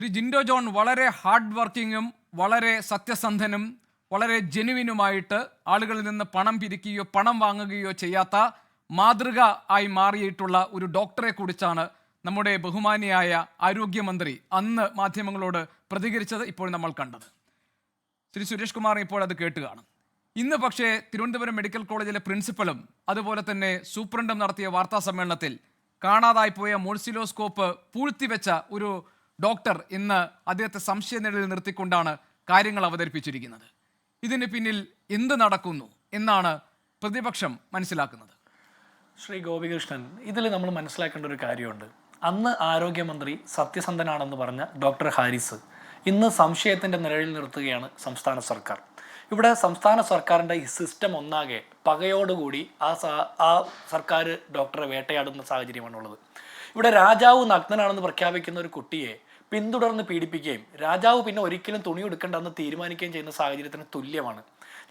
Shri Jinto John വളരെ hard വർക്കിങ്ങും വളരെ സത്യസന്ധനും വളരെ ജെനുവിനുമായിട്ട് ആളുകളിൽ നിന്ന് പണം പിരിക്കുകയോ പണം വാങ്ങുകയോ ചെയ്യാത്ത മാതൃക ആയി മാറിയിട്ടുള്ള ഒരു ഡോക്ടറെ കുറിച്ചാണ് നമ്മുടെ ബഹുമാനിയായ ആരോഗ്യമന്ത്രി അന്ന് മാധ്യമങ്ങളോട് പ്രതികരിച്ചത് ഇപ്പോൾ നമ്മൾ കണ്ടത്. ശ്രീ സുരേഷ് കുമാർ ഇപ്പോൾ അത് കേട്ട് കാണും. ഇന്ന് പക്ഷേ തിരുവനന്തപുരം മെഡിക്കൽ കോളേജിലെ പ്രിൻസിപ്പലും അതുപോലെ തന്നെ സൂപ്രണ്ടും നടത്തിയ വാർത്താ സമ്മേളനത്തിൽ കാണാതായി പോയ മോഴ്സിലോസ്കോപ്പ് പൂഴ്ത്തിവെച്ച ഒരു ഡോക്ടർ ഇന്ന് അദ്ദേഹത്തെ സംശയനിഴലിൽ നിർത്തിക്കൊണ്ടാണ് കാര്യങ്ങൾ അവതരിപ്പിച്ചിരിക്കുന്നത്. ഇതിന് പിന്നിൽ എന്ത് നടക്കുന്നു എന്നാണ് പ്രതിപക്ഷം മനസ്സിലാക്കുന്നത്. ശ്രീ ഗോപികൃഷ്ണൻ, ഇതിൽ നമ്മൾ മനസ്സിലാക്കേണ്ട ഒരു കാര്യമുണ്ട്. അന്ന് ആരോഗ്യമന്ത്രി സത്യസന്ധനാണെന്ന് പറഞ്ഞ ഡോക്ടർ ഹാരിസ് ഇന്ന് സംശയത്തിൻ്റെ നിഴലിൽ നിർത്തുകയാണ് സംസ്ഥാന സർക്കാർ. ഇവിടെ സംസ്ഥാന സർക്കാരിൻ്റെ ഈ സിസ്റ്റം ഒന്നാകെ പകയോടുകൂടി ആ സർക്കാർ ഡോക്ടറെ വേട്ടയാടുന്ന സാഹചര്യമാണുള്ളത്. ഇവിടെ രാജാവ് നഗ്നനാണെന്ന് പ്രഖ്യാപിക്കുന്ന ഒരു കുട്ടിയെ പിന്തുടർന്ന് പീഡിപ്പിക്കുകയും രാജാവ് പിന്നെ ഒരിക്കലും തുണി എടുക്കേണ്ടെന്ന് തീരുമാനിക്കുകയും ചെയ്യുന്ന സാഹചര്യത്തിന് തുല്യമാണ്.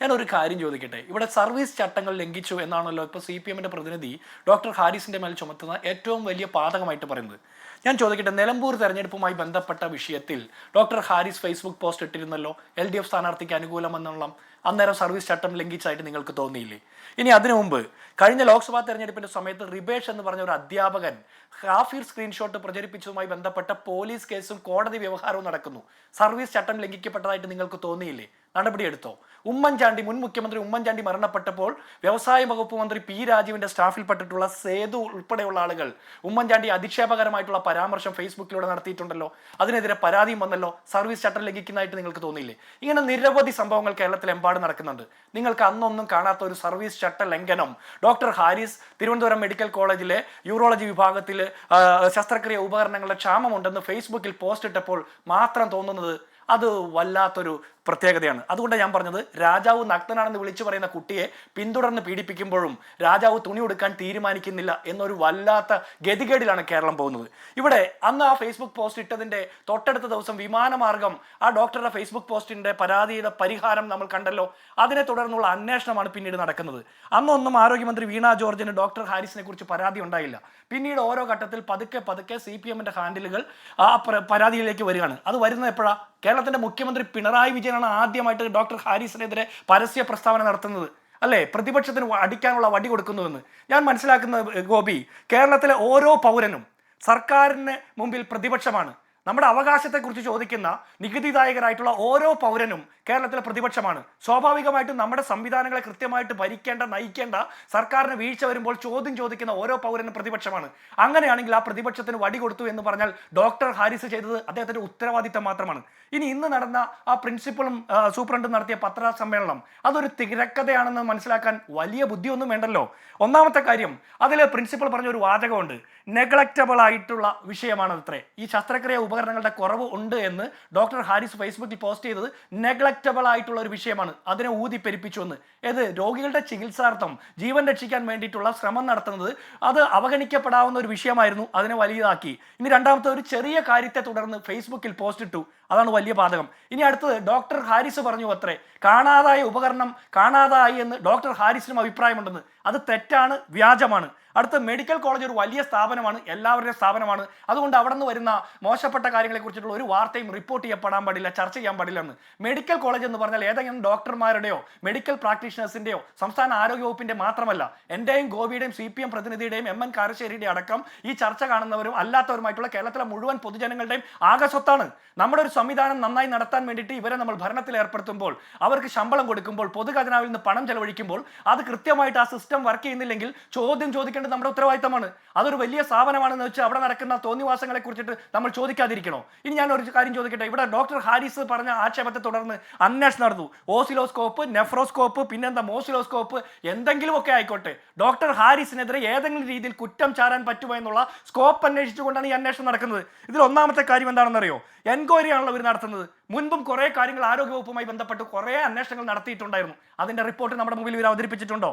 ഞാനൊരു കാര്യം ചോദിക്കട്ടെ, ഇവിടെ സർവീസ് ചട്ടങ്ങൾ ലംഘിച്ചു എന്നാണല്ലോ ഇപ്പോൾ CPM പ്രതിനിധി ഡോക്ടർ ഹാരിസിൻ്റെ മേൽ ചുമത്തുന്ന ഏറ്റവും വലിയ പാതകമായിട്ട് പറയുന്നത്. ഞാൻ ചോദിക്കട്ടെ, നിലമ്പൂർ തെരഞ്ഞെടുപ്പുമായി ബന്ധപ്പെട്ട വിഷയത്തിൽ ഡോക്ടർ ഹാരിസ് ഫേസ്ബുക്ക് പോസ്റ്റ് ഇട്ടിരുന്നല്ലോ, LDF സ്ഥാനാർത്ഥിക്ക് അനുകൂലമെന്നുള്ള. അന്നേരം സർവീസ് ചട്ടം ലംഘിച്ചായിട്ട് നിങ്ങൾക്ക് തോന്നിയില്ലേ? ഇനി അതിനു മുമ്പ് കഴിഞ്ഞ ലോക്സഭാ തെരഞ്ഞെടുപ്പിന്റെ സമയത്ത് റിബേഷ് എന്ന് പറഞ്ഞ ഒരു അധ്യാപകൻ ഹാഫിർ സ്ക്രീൻഷോട്ട് പ്രചരിപ്പിച്ചതുമായി ബന്ധപ്പെട്ട പോലീസ് കേസും കോടതി വ്യവഹാരവും നടക്കുന്നു. സർവീസ് ചട്ടം ലംഘിക്കപ്പെട്ടതായിട്ട് നിങ്ങൾക്ക് തോന്നിയില്ലേ? നടപടിയെടുത്തോ? ഉമ്മൻചാണ്ടി, മുൻ മുഖ്യമന്ത്രി ഉമ്മൻചാണ്ടി മരണപ്പെട്ടപ്പോൾ വ്യവസായ വകുപ്പ് മന്ത്രി P. രാജീവിന്റെ സ്റ്റാഫിൽപ്പെട്ടിട്ടുള്ള സേതു ഉൾപ്പെടെയുള്ള ആളുകൾ ഉമ്മൻചാണ്ടി അധിക്ഷേപകരമായിട്ടുള്ള പരാമർശം ഫേസ്ബുക്കിലൂടെ നടത്തിയിട്ടുണ്ടല്ലോ, അതിനെതിരെ പരാതിയും വന്നല്ലോ. സർവീസ് ചട്ടം ലംഘിക്കുന്നതായിട്ട് നിങ്ങൾക്ക് തോന്നിയില്ലേ? ഇങ്ങനെ നിരവധി സംഭവങ്ങൾ കേരളത്തിലെമ്പാടും നടക്കുന്നുണ്ട്. നിങ്ങൾക്ക് അന്നൊന്നും കാണാത്ത ഒരു സർവീസ് ചട്ട ലംഘനം ഡോക്ടർ ഹാരിസ് തിരുവനന്തപുരം മെഡിക്കൽ കോളേജിലെ യൂറോളജി വിഭാഗത്തിൽ ശസ്ത്രക്രിയ ഉപകരണങ്ങളുടെ ക്ഷാമമുണ്ടെന്ന് ഫേസ്ബുക്കിൽ പോസ്റ്റ് ഇട്ടപ്പോൾ മാത്രം തോന്നുന്നത് അത് വല്ലാത്തൊരു പ്രത്യേകതയാണ്. അതുകൊണ്ട് ഞാൻ പറഞ്ഞത്, രാജാവ് നഗ്നനാണെന്ന് വിളിച്ചു പറയുന്ന കുട്ടിയെ പിന്തുടർന്ന് പീഡിപ്പിക്കുമ്പോഴും രാജാവ് തുണി കൊടുക്കാൻ തീരുമാനിക്കുന്നില്ല എന്നൊരു വല്ലാത്ത ഗതികേടിലാണ് കേരളം പോകുന്നത്. ഇവിടെ അന്ന് ആ ഫേസ്ബുക്ക് പോസ്റ്റ് ഇട്ടതിൻ്റെ തൊട്ടടുത്ത ദിവസം വിമാനമാർഗം ആ ഡോക്ടറുടെ ഫേസ്ബുക്ക് പോസ്റ്റിൻ്റെ പരാതിയുടെ പരിഹാരം നമ്മൾ കണ്ടല്ലോ. അതിനെ തുടർന്നുള്ള അന്വേഷണമാണ് പിന്നീട് നടക്കുന്നത്. അന്നൊന്നും ആരോഗ്യമന്ത്രി വീണ ജോർജിന് ഡോക്ടർ ഹാരിസിനെ കുറിച്ച് പരാതി ഉണ്ടായില്ല. പിന്നീട് ഓരോ ഘട്ടത്തിൽ പതുക്കെ CPM ഹാൻഡിലുകൾ ആ പരാതിയിലേക്ക് വരികയാണ്. അത് വരുന്നത് എപ്പോഴാണ്? കേരളത്തിന്റെ മുഖ്യമന്ത്രി പിണറായി വിജയനാണ് ആദ്യമായിട്ട് ഡോക്ടർ ഹാരിസിനെതിരെ പരസ്യ പ്രസ്താവന നടത്തുന്നത്, അല്ലേ? പ്രതിപക്ഷത്തിന് അടിക്കാനുള്ള വടി കൊടുക്കുന്നുവെന്ന് ഞാൻ മനസ്സിലാക്കുന്നത് ഗോപി, കേരളത്തിലെ ഓരോ പൗരനും സർക്കാരിന് മുമ്പിൽ പ്രതിപക്ഷമാണ്. നമ്മുടെ അവകാശത്തെക്കുറിച്ച് ചോദിക്കുന്ന നികുതിദായകരായിട്ടുള്ള ഓരോ പൗരനും കേരളത്തിലെ പ്രതിപക്ഷമാണ്. സ്വാഭാവികമായിട്ടും നമ്മുടെ സംവിധാനങ്ങളെ കൃത്യമായിട്ട് ഭരിക്കേണ്ട, നയിക്കേണ്ട സർക്കാരിന് വീഴ്ച വരുമ്പോൾ ചോദ്യം ചോദിക്കുന്ന ഓരോ പൗരനും പ്രതിപക്ഷമാണ്. അങ്ങനെയാണെങ്കിൽ ആ പ്രതിപക്ഷത്തിന് വടി കൊടുത്തു എന്ന് പറഞ്ഞാൽ ഡോക്ടർ ഹാരിസ് ചെയ്തത് അദ്ദേഹത്തിന്റെ ഉത്തരവാദിത്തം മാത്രമാണ്. ഇന്ന് നടന്ന ആ പ്രിൻസിപ്പളും സൂപ്രണ്ടും നടത്തിയ പത്രസമ്മേളനം അതൊരു തിരക്കഥയാണെന്ന് മനസ്സിലാക്കാൻ വലിയ ബുദ്ധിയൊന്നും വേണ്ടല്ലോ. ഒന്നാമത്തെ കാര്യം, അതിൽ പ്രിൻസിപ്പൽ പറഞ്ഞ ഒരു വാചകമുണ്ട്, നെഗ്ലക്റ്റബിൾ ആയിട്ടുള്ള വിഷയമാണ് അത്രേ. ഈ ശസ്ത്രക്രിയ ഉപകരണങ്ങളുടെ കുറവ് ഉണ്ട് എന്ന് ഡോക്ടർ ഹാരിസ് ഫേസ്ബുക്കിൽ പോസ്റ്റ് ചെയ്തത് നെഗ്ലക്റ്റബിൾ ആയിട്ടുള്ള ഒരു വിഷയമാണ്. അതിനെ ഊതിപ്പെരിപ്പിച്ചു എന്ന്. ഏത് രോഗികളുടെ ചികിത്സാർത്ഥം ജീവൻ രക്ഷിക്കാൻ വേണ്ടിയിട്ടുള്ള ശ്രമം നടത്തുന്നത് അത് അവഗണിക്കപ്പെടാവുന്ന ഒരു വിഷയമായിരുന്നു, അതിനെ വലിയതാക്കി. ഇനി രണ്ടാമത്തെ ഒരു ചെറിയ കാര്യത്തെ തുടർന്ന് ഫേസ്ബുക്കിൽ പോസ്റ്റ് ഇട്ടു, അതാണ് വലിയ പാതകം. ഇനി അടുത്തത് ഡോക്ടർ ഹാരിസ് പറഞ്ഞു അത്രേ, കാണാതായ ഉപകരണം കാണാതായി എന്ന് ഡോക്ടർ ഹാരിസിനും അഭിപ്രായമുണ്ടെന്ന്. അത് തെറ്റാണ്, വ്യാജമാണ്. അടുത്ത മെഡിക്കൽ കോളേജ് ഒരു വലിയ സ്ഥാപനമാണ്, എല്ലാവരുടെയും സ്ഥാപനമാണ്. അതുകൊണ്ട് അവിടെ നിന്ന് വരുന്ന മോശപ്പെട്ട കാര്യങ്ങളെ കുറിച്ചിട്ടുള്ള ഒരു വാർത്തയും റിപ്പോർട്ട് ചെയ്യപ്പെടാൻ പാടില്ല, ചർച്ച ചെയ്യാൻ പാടില്ല എന്ന്. മെഡിക്കൽ കോളേജ് എന്ന് പറഞ്ഞാൽ ഏതെങ്കിലും ഡോക്ടർമാരുടെയോ മെഡിക്കൽ പ്രാക്ടീഷണേഴ്സിന്റെയോ സംസ്ഥാന ആരോഗ്യ വകുപ്പിന്റെ മാത്രമല്ല, എന്റെയും ഗോപിയുടെയും CPM പ്രതിനിധിയുടെയും MN കാരശ്ശേരിയുടെ അടക്കം ഈ ചർച്ച കാണുന്നവരും അല്ലാത്തവരുമായിട്ടുള്ള കേരളത്തിലെ മുഴുവൻ പൊതുജനങ്ങളുടെയും ആകെ സ്വത്താണ്. നമ്മുടെ ഒരു സംവിധാനം നന്നായി നടത്താൻ വേണ്ടിയിട്ട് ഇവരെ നമ്മൾ ഭരണത്തിൽ ഏർപ്പെടുത്തുമ്പോൾ, അവർക്ക് ശമ്പളം കൊടുക്കുമ്പോൾ, പൊതുഖജനാവിൽ നിന്ന് പണം ചെലവഴിക്കുമ്പോൾ അത് കൃത്യമായിട്ട് ആ സിസ്റ്റം വർക്ക് ചെയ്യുന്നില്ലെങ്കിൽ ചോദ്യം ചോദിക്കേണ്ടത് നമ്മുടെ ഉത്തരവാദിത്തമാണ്. അതൊരു വലിയ സ്ഥാപനമാണെന്ന് വെച്ച് അവിടെ നടക്കുന്ന തോന്നിവാസങ്ങളെ കുറിച്ചിട്ട് നമ്മൾ ചോദിക്കാതിരിക്കണോ? ഇനി ഞാൻ ഒരു കാര്യം ചോദിക്കട്ടെ, ഇവിടെ ഡോക്ടർ ഹാരിസ് പറഞ്ഞ ആക്ഷേപത്തെ തുടർന്ന് അന്വേഷണം നടന്നു. ഓസിലോസ്കോപ്പ്, നെഫ്രോസ്കോപ്പ്, പിന്നെന്താ മോസിലോസ്കോപ്പ്, എന്തെങ്കിലുമൊക്കെ ആയിക്കോട്ടെ, ഡോക്ടർ ഹാരിസിനെതിരെ ഏതെങ്കിലും രീതിയിൽ കുറ്റം ചാരാൻ പറ്റുമോ എന്നുള്ള സ്കോപ്പ് അന്വേഷിച്ചുകൊണ്ടാണ് ഈ അന്വേഷണം നടക്കുന്നത്. ഇതിൽ ഒന്നാമത്തെ കാര്യം എന്താണെന്നറിയോ? എൻക്വയറി ആണല്ലോ ഇവർ നടത്തുന്നത്. മുൻപും കുറേ കാര്യങ്ങൾ ആരോഗ്യവകുപ്പുമായി ബന്ധപ്പെട്ട് കുറേ അന്വേഷണങ്ങൾ നടത്തിയിട്ടുണ്ടായിരുന്നു. അതിന്റെ റിപ്പോർട്ട് നമ്മുടെ മുമ്പിൽ ഇവർ അവതരിപ്പിച്ചിട്ടുണ്ടോ?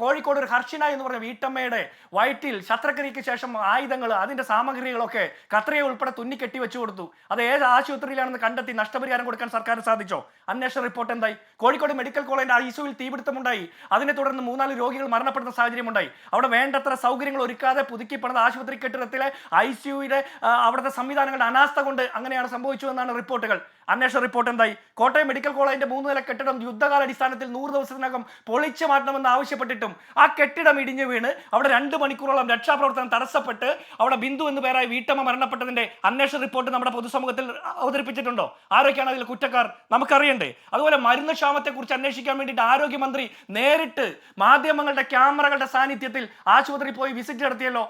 കോഴിക്കോട് ഒരു ഹർഷിന എന്ന് പറഞ്ഞ വീട്ടമ്മയുടെ വയറ്റിൽ ശസ്ത്രക്രിയയ്ക്ക് ശേഷം ആയുധങ്ങൾ, അതിന്റെ സാമഗ്രികളൊക്കെ കത്രിക ഉൾപ്പെടെ തുന്നിക്കെട്ടി വെച്ചു കൊടുത്തു. അത് ഏത് ആശുപത്രിയിലാണെന്ന് കണ്ടെത്തി നഷ്ടപരിഹാരം കൊടുക്കാൻ സർക്കാർ സാധിച്ചോ? അന്വേഷണ റിപ്പോർട്ട് എന്തായി? കോഴിക്കോട് മെഡിക്കൽ കോളേജിന്റെ ഐസിയുവിൽ തീപിടുത്തമുണ്ടായി. അതിനെ തുടർന്ന് 3-4 രോഗികൾ മരണപ്പെടുന്ന സാഹചര്യം ഉണ്ടായി. അവിടെ വേണ്ടത്ര സൗകര്യങ്ങൾ ഒരുക്കാതെ പുതുക്കി പണിത ആശുപത്രി കെട്ടിടത്തിലെ ഐസിയുവിലെ അവിടുത്തെ സംവിധാനങ്ങളുടെ അനാസ്ഥ കൊണ്ട് അങ്ങനെയാണ് സംഭവിച്ചു എന്നാണ് റിപ്പോർട്ടുകൾ. അന്വേഷണ റിപ്പോർട്ട് എന്തായി? കോട്ടയം മെഡിക്കൽ കോളേജിന്റെ 3 നില കെട്ടിടം യുദ്ധകാലാടിസ്ഥാനത്തിൽ 100 ദിവസത്തിനകം പൊളിച്ചു മാറ്റണമെന്ന് ആവശ്യപ്പെട്ടിട്ടും ആ കെട്ടിടം ഇടിഞ്ഞു വീണ് അവിടെ 2 മണിക്കൂറോളം രക്ഷാപ്രവർത്തനം തടസ്സപ്പെട്ട് അവിടെ ബിന്ദു എന്ന് പേരായ വീട്ടമ്മ മരണപ്പെട്ടതിന്റെ അന്വേഷണ റിപ്പോർട്ട് നമ്മുടെ പൊതുസമൂഹത്തിൽ അവതരിപ്പിച്ചിട്ടുണ്ടോ? ആരൊക്കെയാണ് അതിൽ കുറ്റക്കാർ നമുക്കറിയണ്ടേ? അതുപോലെ മരുന്ന് ക്ഷാമത്തെ കുറിച്ച് അന്വേഷിക്കാൻ വേണ്ടിയിട്ട് ആരോഗ്യമന്ത്രി നേരിട്ട് മാധ്യമങ്ങളുടെ ക്യാമറകളുടെ സാന്നിധ്യത്തിൽ ആശുപത്രിയിൽ പോയി വിസിറ്റ് നടത്തിയല്ലോ,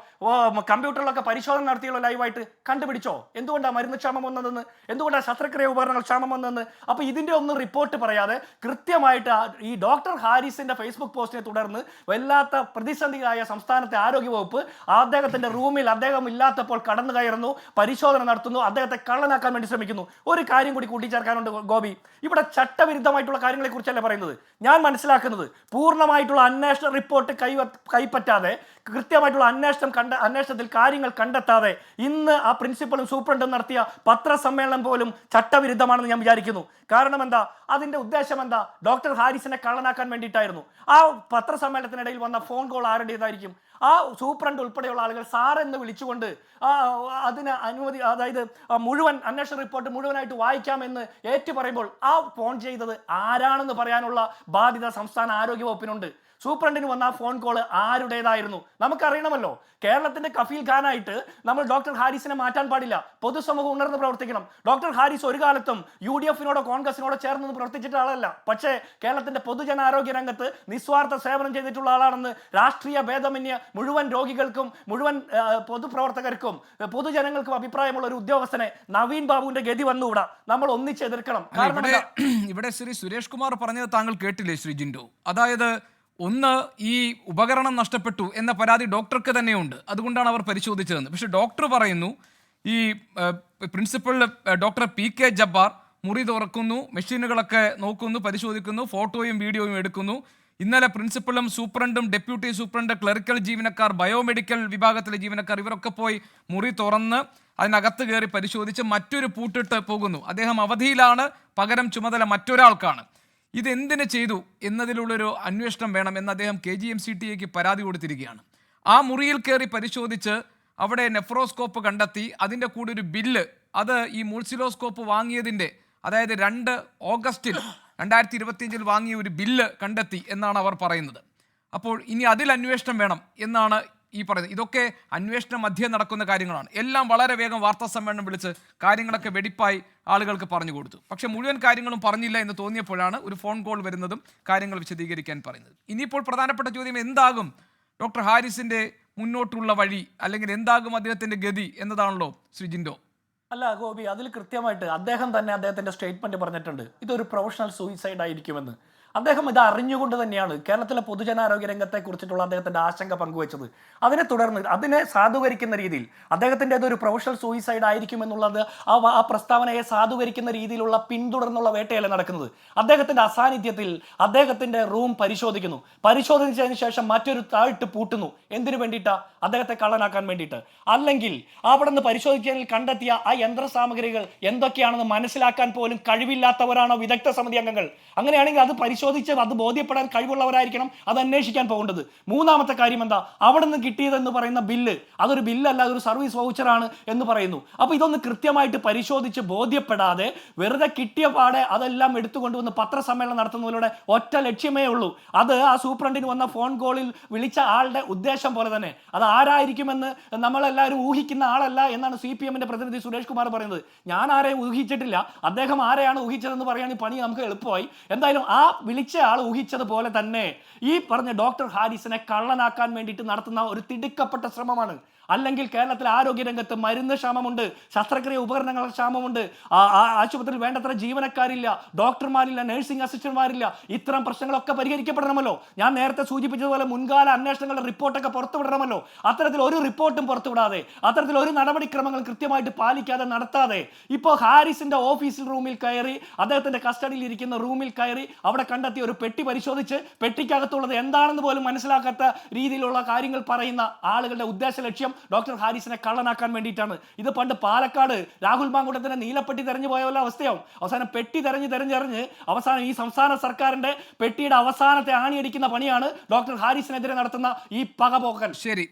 കമ്പ്യൂട്ടറിലൊക്കെ പരിശോധന നടത്തിയല്ലോ, ലൈവായിട്ട് കണ്ടുപിടിച്ചോ എന്തുകൊണ്ടാണ് മരുന്ന് ക്ഷാമം വന്നതെന്ന്, എന്തുകൊണ്ടാണ് ശസ്ത്രക്രിയ ഉപകരണങ്ങൾ ക്ഷാമം വന്നതെന്ന്? അപ്പൊ ഇതിന്റെ ഒന്നും റിപ്പോർട്ട് പറയാതെ കൃത്യമായിട്ട് ഈ ഡോക്ടർ ഹാരിസിന്റെ ഫേസ്ബുക്ക് പോസ്റ്റിനെ തുടർന്ന് വല്ലാത്ത പ്രതിസന്ധിയായ സംസ്ഥാനത്തെ ആരോഗ്യവകുപ്പ് അദ്ദേഹത്തിന്റെ റൂമിൽ അദ്ദേഹം ഇല്ലാത്തപ്പോൾ കടന്നു കയറുന്നു, പരിശോധന നടത്തുന്നു, അദ്ദേഹത്തെ കള്ളനാക്കാൻ വേണ്ടി ശ്രമിക്കുന്നു. ഒരു കാര്യം കൂടി കൂട്ടിച്ചേർക്കാനുണ്ട് ഗോപി, ഇവിടെ ചട്ടവിരുദ്ധമായിട്ടുള്ള കാര്യങ്ങളെ കുറിച്ചല്ലേ പറയുന്നത്. ഞാൻ മനസ്സിലാക്കുന്നത് പൂർണ്ണമായിട്ടുള്ള അന്വേഷണ റിപ്പോർട്ട് കൈപ്പറ്റാതെ കൃത്യമായിട്ടുള്ള അന്വേഷണത്തിൽ കാര്യങ്ങൾ കണ്ടെത്താതെ ഇന്ന് ആ പ്രിൻസിപ്പളും സൂപ്രണ്ടും നടത്തിയ പത്രസമ്മേളനം പോലും ചട്ടവിരുദ്ധമാണെന്ന് ഞാൻ വിചാരിക്കുന്നു. കാരണം എന്താ? അതിന്റെ ഉദ്ദേശം എന്താ? ഡോക്ടർ ഹാരിസിനെ കള്ളനാക്കാൻ വേണ്ടിയിട്ടായിരുന്നു. ആ പത്രസമ്മേളനത്തിനിടയിൽ വന്ന ഫോൺ കോൾ ആരുടേതായിരിക്കും? ആ സൂപ്രണ്ട് ഉൾപ്പെടെയുള്ള ആളുകൾ സാർ എന്ന് വിളിച്ചുകൊണ്ട് അതിന് അനുമതി, അതായത് മുഴുവൻ അന്വേഷണ റിപ്പോർട്ട് മുഴുവനായിട്ട് വായിക്കാമെന്ന് ഏറ്റു പറയുമ്പോൾ ആ ഫോൺ ചെയ്തത് ആരാണെന്ന് പറയാനുള്ള ബാധ്യത സംസ്ഥാന ആരോഗ്യ വകുപ്പിനുണ്ട്. സൂപ്രണ്ടിന് വന്ന ആ ഫോൺ കോള് ആരുടേതായിരുന്നു നമുക്കറിയണമല്ലോ. കേരളത്തിന്റെ കഫീൽ ഖാനായിട്ട് നമ്മൾ ഡോക്ടർ ഹാരിസിനെ മാറ്റാൻ പാടില്ല. പൊതുസമൂഹം ഉണർന്ന് പ്രവർത്തിക്കണം. ഡോക്ടർ ഹാരിസ് ഒരു കാലത്തും UDF-നോടോ കോൺഗ്രസിനോടോ ചേർന്ന് പ്രവർത്തിച്ചിട്ട ആളല്ല. പക്ഷേ കേരളത്തിന്റെ പൊതുജനാരോഗ്യ രംഗത്ത് നിസ്വാർത്ഥ സേവനം ചെയ്തിട്ടുള്ള ആളാണെന്ന് രാഷ്ട്രീയ ഭേദമന്യേ മുഴുവൻ രോഗികൾക്കും മുഴുവൻ പൊതുപ്രവർത്തകർക്കും പൊതുജനങ്ങൾക്കും അഭിപ്രായമുള്ള ഒരു ഉദ്യോഗസ്ഥനെ നവീൻ ബാബുവിന്റെ ഗതി വന്നുകൂടാ. നമ്മൾ ഒന്നിച്ച് എതിർക്കണം. ഇവിടെ ശ്രീ സുരേഷ് കുമാർ പറഞ്ഞത് താങ്കൾ കേട്ടില്ലേ ശ്രീ ജിൻഡോ? അതായത് ഒന്ന്, ഈ ഉപകരണം നഷ്ടപ്പെട്ടു എന്ന പരാതി ഡോക്ടർക്ക് തന്നെയുണ്ട്, അതുകൊണ്ടാണ് അവർ പരിശോധിച്ചതെന്ന്. പക്ഷെ ഡോക്ടർ പറയുന്നു, ഈ പ്രിൻസിപ്പൽ ഡോക്ടർ PK ജബ്ബാർ മുറി തുറക്കുന്നു, മെഷീനുകളൊക്കെ നോക്കുന്നു, പരിശോധിക്കുന്നു, ഫോട്ടോയും വീഡിയോയും എടുക്കുന്നു. ഇന്നലെ പ്രിൻസിപ്പളും സൂപ്രണ്ടും ഡെപ്യൂട്ടി സൂപ്രണ്ട്, ക്ലറിക്കൽ ജീവനക്കാർ, ബയോമെഡിക്കൽ വിഭാഗത്തിലെ ജീവനക്കാർ ഇവരൊക്കെ പോയി മുറി തുറന്ന് അതിനകത്ത് കയറി പരിശോധിച്ച് മറ്റൊരു പൂട്ടിട്ട് പോകുന്നു. അദ്ദേഹം അവധിയിലാണ്, പകരം ചുമതല മറ്റൊരാൾക്കാണ്. ഇതെന്തിനു ചെയ്തു എന്നതിലുള്ളൊരു അന്വേഷണം വേണം എന്ന് അദ്ദേഹം KGMCTAക്ക് പരാതി കൊടുത്തിരിക്കുകയാണ്. ആ മുറിയിൽ കയറി പരിശോധിച്ച് അവിടെ നെഫ്രോസ്കോപ്പ് കണ്ടെത്തി, അതിൻ്റെ കൂടെ ഒരു ബില്ല്, അത് ഈ മൂൾസിലോസ്കോപ്പ് വാങ്ങിയതിൻ്റെ, അതായത് 2 ഓഗസ്റ്റിൽ 2025 വാങ്ങിയ ഒരു ബില്ല് കണ്ടെത്തി എന്നാണ് അവർ പറയുന്നത്. അപ്പോൾ ഇനി അതിൽ അന്വേഷണം വേണം എന്നാണ് ഈ പറയുന്നത്. ഇതൊക്കെ അന്വേഷണ മധ്യേ നടക്കുന്ന കാര്യങ്ങളാണ്. എല്ലാം വളരെ വേഗം വാർത്താ സമ്മേളനം വിളിച്ച് കാര്യങ്ങളൊക്കെ വെടിപ്പായി ആളുകൾക്ക് പറഞ്ഞു കൊടുത്തു. പക്ഷെ മുഴുവൻ കാര്യങ്ങളും പറഞ്ഞില്ല എന്ന് തോന്നിയപ്പോഴാണ് ഒരു ഫോൺ കോൾ വരുന്നതും കാര്യങ്ങൾ വിശദീകരിക്കാൻ പറയുന്നത്. ഇനിയിപ്പോൾ പ്രധാനപ്പെട്ട ചോദ്യം, എന്താകും ഡോക്ടർ ഹാരിസിന്റെ മുന്നോട്ടുള്ള വഴി, അല്ലെങ്കിൽ എന്താകും അദ്ദേഹത്തിന്റെ ഗതി എന്നതാണല്ലോ ശ്രീ ജിൻഡോ. അല്ല ഗോപി, അതിൽ കൃത്യമായിട്ട് അദ്ദേഹം തന്നെ അദ്ദേഹത്തിന്റെ സ്റ്റേറ്റ്മെന്റ് പറഞ്ഞിട്ടുണ്ട്, ഇതൊരു പ്രൊഫഷണൽ സൂയിസൈഡ് ആയിരിക്കുമെന്ന്. അദ്ദേഹം ഇത് അറിഞ്ഞുകൊണ്ട് തന്നെയാണ് കേരളത്തിലെ പൊതുജനാരോഗ്യ രംഗത്തെ കുറിച്ചിട്ടുള്ള അദ്ദേഹത്തിന്റെ ആശങ്ക പങ്കുവച്ചത്. അതിനെ തുടർന്ന് അതിനെ സാധൂകരിക്കുന്ന രീതിയിൽ അദ്ദേഹത്തിന്റെ ഒരു പ്രൊഫഷണൽ സൂയിസൈഡ് ആയിരിക്കുമെന്നുള്ളത് ആ പ്രസ്താവനയെ സാധൂകരിക്കുന്ന രീതിയിലുള്ള പിന്തുടർന്നുള്ള വേട്ടയല്ല നടക്കുന്നത്. അദ്ദേഹത്തിന്റെ അസാന്നിധ്യത്തിൽ അദ്ദേഹത്തിന്റെ റൂം പരിശോധിക്കുന്നു. പരിശോധിച്ചതിന് ശേഷം മറ്റൊരു താഴിട്ട് പൂട്ടുന്നു. എന്തിനു വേണ്ടിയിട്ടാ? അദ്ദേഹത്തെ കള്ളനാക്കാൻ വേണ്ടിയിട്ട്. അല്ലെങ്കിൽ അവിടെ നിന്ന് പരിശോധിക്കുന്നതിൽ കണ്ടെത്തിയ ആ യന്ത്ര സാമഗ്രികൾ എന്തൊക്കെയാണെന്ന് മനസ്സിലാക്കാൻ പോലും കഴിവില്ലാത്തവരാണോ വിദഗ്ധ സമിതി അംഗങ്ങൾ? അങ്ങനെയാണെങ്കിൽ അത് പരിശോധിച്ച് അത് ബോധ്യപ്പെടാൻ കഴിവുള്ളവരായിരിക്കണം അത് അന്വേഷിക്കാൻ പോകേണ്ടത്. മൂന്നാമത്തെ കാര്യം എന്താ? അവിടെ നിന്ന് കിട്ടിയതെന്ന് പറയുന്ന ബില്ല്, അതൊരു ബില്ലല്ല, അതൊരു സർവീസ് വൗച്ചറാണ് എന്ന് പറയുന്നു. അപ്പോൾ ഇതൊന്ന് കൃത്യമായിട്ട് പരിശോധിച്ച് ബോധ്യപ്പെടാതെ വെറുതെ കിട്ടിയ പാടെ അതെല്ലാം എടുത്തുകൊണ്ടുവന്ന് പത്രസമ്മേളനം നടത്തുന്നതിലൂടെ ഒറ്റ ലക്ഷ്യമേ ഉള്ളൂ. അത് ആ സൂപ്രണ്ടിന് വന്ന ഫോൺ കോളിൽ വിളിച്ച ആളുടെ ഉദ്ദേശം പോലെ തന്നെ അത് ആരായിരിക്കുമെന്ന് നമ്മളെല്ലാവരും ഊഹിക്കുന്ന ആളല്ല എന്നാണ് CPM-ന്റെ പ്രതിനിധി സുരേഷ് കുമാർ പറയുന്നത്. ഞാൻ ആരെയും ഊഹിച്ചിട്ടില്ല. അദ്ദേഹം ആരെയാണ് ഊഹിച്ചതെന്ന് പറയുകയാണെങ്കിൽ പണി നമുക്ക് എളുപ്പമായി. എന്തായാലും ആ വിളിച്ച ആൾ ഊഹിച്ചതുപോലെ തന്നെ ഈ പറഞ്ഞ ഡോക്ടർ ഹാരിസിനെ കള്ളനാക്കാൻ വേണ്ടിയിട്ട് നടത്തുന്ന ഒരു തിടുക്കപ്പെട്ട ശ്രമമാണ്. അല്ലെങ്കിൽ കേരളത്തിലെ ആരോഗ്യരംഗത്ത് മരുന്ന് ക്ഷാമമുണ്ട്, ശസ്ത്രക്രിയ ഉപകരണങ്ങളുടെ ക്ഷാമമുണ്ട്, ആശുപത്രിയിൽ വേണ്ടത്ര ജീവനക്കാരില്ല, ഡോക്ടർമാരില്ല, നഴ്സിംഗ് അസിസ്റ്റന്റ്മാരില്ല. ഇത്തരം പ്രശ്നങ്ങളൊക്കെ പരിഹരിക്കപ്പെടണമല്ലോ. ഞാൻ നേരത്തെ സൂചിപ്പിച്ചതുപോലെ മുൻകാല അന്വേഷണങ്ങളുടെ റിപ്പോർട്ടൊക്കെ പുറത്തുവിടണമല്ലോ. അത്തരത്തിൽ ഒരു റിപ്പോർട്ടും പുറത്തുവിടാതെ, അത്തരത്തിൽ ഒരു നടപടിക്രമങ്ങൾ കൃത്യമായിട്ട് പാലിക്കാതെ നടത്താതെ ഇപ്പോൾ ഹാരിസിന്റെ ഓഫീസിൽ റൂമിൽ കയറി, അദ്ദേഹത്തിന്റെ കസ്റ്റഡിയിൽ ഇരിക്കുന്ന റൂമിൽ കയറി അവിടെ കണ്ടെത്തിയ ഒരു പെട്ടി പരിശോധിച്ച് പെട്ടിക്കകത്തുള്ളത് എന്താണെന്ന് പോലും മനസ്സിലാക്കാത്ത രീതിയിലുള്ള കാര്യങ്ങൾ പറയുന്ന ആളുകളുടെ ഉദ്ദേശ ലക്ഷ്യം ഡോക്ടർ ഹാരിസിനെ കള്ളനാക്കാൻ വേണ്ടിയിട്ടാണ്. ഇത് പണ്ട് പാലക്കാട് രാഹുൽ മാങ്കൂട്ടത്തിന്റെ നീലപ്പെട്ടി തെരഞ്ഞു പോയ പോലെ അവസ്ഥയാവും. അവസാനം പെട്ടി തെരഞ്ഞ് അവസാനം ഈ സംസ്ഥാന സർക്കാരിന്റെ പെട്ടിയുടെ അവസാനത്തെ ആണിയടിക്കുന്ന പണിയാണ് ഡോക്ടർ ഹാരിസിനെതിരെ നടത്തുന്ന ഈ പകപോക്കൽ. ശരി.